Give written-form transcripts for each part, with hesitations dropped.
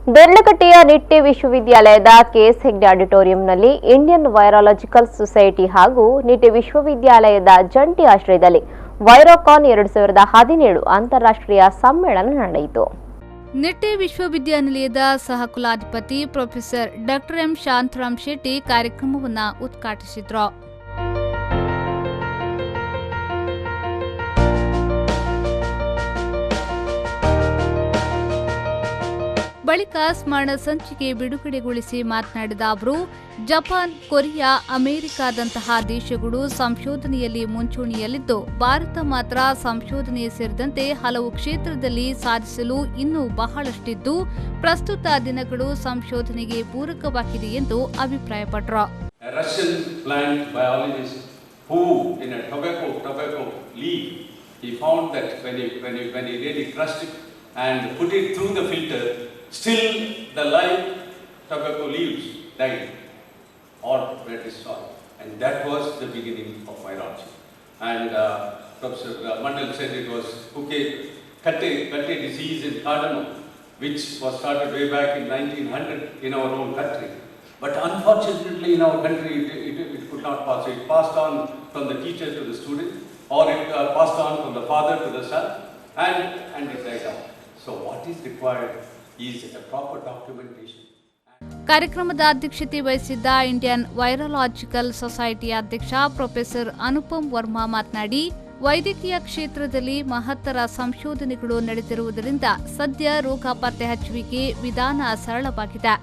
ದೇರ್ಲಕಟ್ಟೆಯ ನಿಟ್ಟೆ ವಿಶ್ವವಿದ್ಯಾಲಯದ KS Hegde ಆಡಿಟೋರಿಯಂನಲ್ಲಿ Indian ವೈರಾಲಜಿಕಲ್ society ಹಾಗೂ ನಿಟ್ಟೆ ವಿಶ್ವವಿದ್ಯಾಲಯದ ಜಂಟಿ ಆಶ್ರಯದಲ್ಲಿ ವೈರೋಕಾನ್ 2017 ಅಂತಾರಾಷ್ಟ್ರೀಯ ಸಮ್ಮೇಳನ ನಡೆಯಿತು. ನಿಟ್ಟೆ ವಿಶ್ವವಿದ್ಯಾನಿಲಯದ ಸಹಕುಲಾಧಿಪತಿ professor doctor M Shantaram Shetty ಕಾರ್ಯಕ್ರಮವನ್ನು ಉದ್ಘಾಟಿಸಿದರು. ಬಳಿಕ ಸ್ಮರಣ ಸಂಚಿಕೆ ಬಿಡುಗಡೆಗೊಳಿಸಿ ಮಾತನಾಡಿದ ಅವರು, ಜಪಾನ್, ಕೊರಿಯಾ, ಅಮೆರಿಕಾದಂತಹ ದೇಶಗಳು ಸಂಶೋಧನೆಯಲ್ಲಿ ಮುಂಚೂಣಿಯಲ್ಲಿದ್ದು, ಭಾರತ ಮಾತ್ರ ಸಂಶೋಧನೆ ಸೇರಿದಂತೆ ಹಲವು ಕ್ಷೇತ್ರದಲ್ಲಿ ಸಾಧಿಸಲು ಇನ್ನೂ ಬಹಳಷ್ಟಿದ್ದು, ಪ್ರಸ್ತುತ ದಿನಗಳು ಸಂಶೋಧನೆಗೆ ಪೂರಕವಾಗಿದೆ ಎಂದು ಅಭಿಪ್ರಾಯಪಟ್ಟರು. Russian plant biologist who in a tobacco leaf, he found that when he really crushed it and put it through the filter, still the live tobacco leaves died or were destroyed, and that was the beginning of virology. And Professor Mandal said it was Katte disease in cardamom, which was started way back in 1900 in our own country. But unfortunately in our country it could not pass. It passed on from the teacher to the student, or it passed on from the father to the son, and it died out. So what is required is a proper documentation. ಕಾರ್ಯಕ್ರಮದ ಅಧ್ಯಕ್ಷತೆ ವಹಿಸಿದ್ದ Indian ವೈರಾಲಜಿಕಲ್ ಸೊಸೈಟಿಯ ಅಧ್ಯಕ್ಷ professor Anupam Verma ಮಾತನಾಡಿ, ವೈದ್ಯಕೀಯ ಕ್ಷೇತ್ರದಲ್ಲಿ ಮಹತ್ತರ ಸಂಶೋಧನೆಗಳು ನಡೆದಿರುವುದರಿಂದ ಸದ್ಯ ರೋಗ ಪತ್ತೆ ಹಚ್ಚುವಿಕೆ ವಿಧಾನ ಸರಳವಾಗಿದೆ.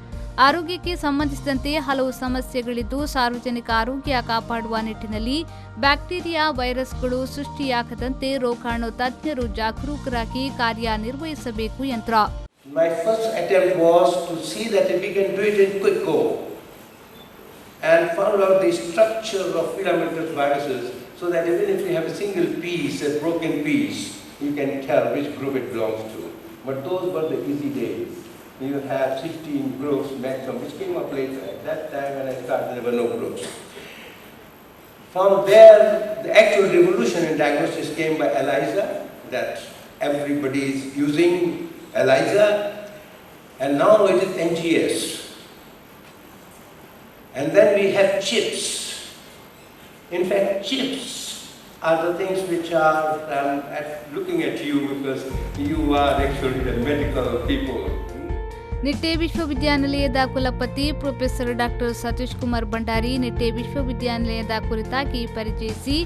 ಆರೋಗ್ಯಕ್ಕೆ ಸಂಬಂಧಿಸಿದಂತೆ ಹಲವು ಸಮಸ್ಯೆಗಳಿದ್ದು, ಸಾರ್ವಜನಿಕ ಆರೋಗ್ಯ ಕಾಪಾಡುವ ನಿಟ್ಟಿನಲ್ಲಿ ಬ್ಯಾಕ್ಟೀರಿಯಾ, ವೈರಸ್ಗಳು ಸೃಷ್ಟಿಯಾಗದಂತೆ ರೋಗಾಣು ತಜ್ಞರು ಜಾಗರೂಕರಾಗಿ ಕಾರ್ಯನಿರ್ವಹಿಸಬೇಕು ಎಂದರು. My first attempt was to see that if we can do it in quick go and found out the structure of filamentous viruses, so that even if we have a single piece, a broken piece, you can tell which group it belongs to. But those were the easy days. You have 16 groups maximum, which came up later. At that time when I started, there were no groups. From there, the actual revolution in diagnostics came by ELISA, that everybody is using ELISA, and now it is NGS. And then we have chips. In fact, chips are the things which are looking at you, because you are actually the medical people. Nitte ವಿಶ್ವವಿದ್ಯಾನಿಲಯದ ಕುಲಪತಿ professor doctor Satish Kumar Bhandari Nitte ವಿಶ್ವವಿದ್ಯಾನಿಲಯದ ಕುರಿತಾಗಿ ಪರಿಚಯಿಸಿ,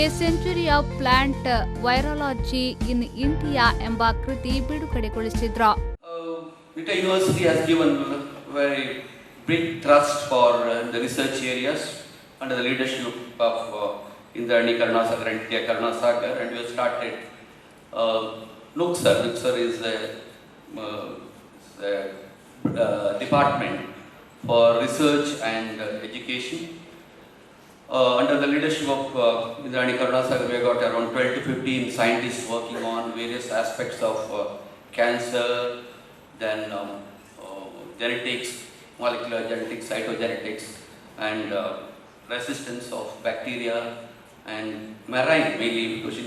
a century of plant virology in India ಎಂಬ ಕೃತಿ ಬಿಡುಗಡೆಗೊಳಿಸಿದ್ರು. Nitte University has given very big thrust for the research areas under the leadership of Indrani Karunasagar and T. Karunasagar, and we have started NUCSAR. NUCSAR is a department for research and education. Under the leadership of Indrani Karunasagar, we have got around 12 to 15 scientists working on various aspects of cancer, then genetics, molecular genetics, cytogenetics, and resistance of bacteria and marine, mainly because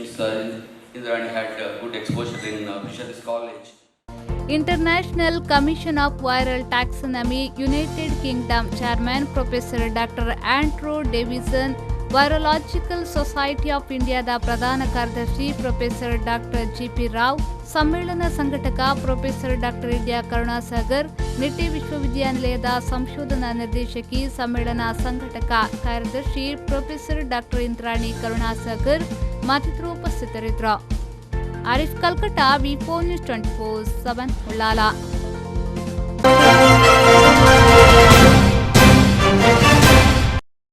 Indrani had good exposure in Fisheries College. International commission of viral taxonomy United Kingdom chairman professor doctor Andrew Davison, virological society of ಇಂಡಿಯಾದ ಪ್ರಧಾನ ಕಾರ್ಯದರ್ಶಿ professor doctor GP Rao, ಸಮ್ಮೇಳನ ಸಂಘಟಕ professor doctor T. Karunasagar, Nitte ವಿಶ್ವವಿದ್ಯಾನಿಲಯದ ಸಂಶೋಧನಾ ನಿರ್ದೇಶಕಿ, ಸಮ್ಮೇಳನ ಸಂಘಟಕ ಕಾರ್ಯದರ್ಶಿ ಪ್ರೊಫೆಸರ್ ಡಾಕ್ಟರ್ ಇಂದ್ರಾಣಿ ಕರುಣಾಸಾಗರ್ ಮತ್ತಿತರರು ಉಪಸ್ಥಿತರಿದ್ದರು. Arif Kalkatta, V4 News 24/7 Ullal.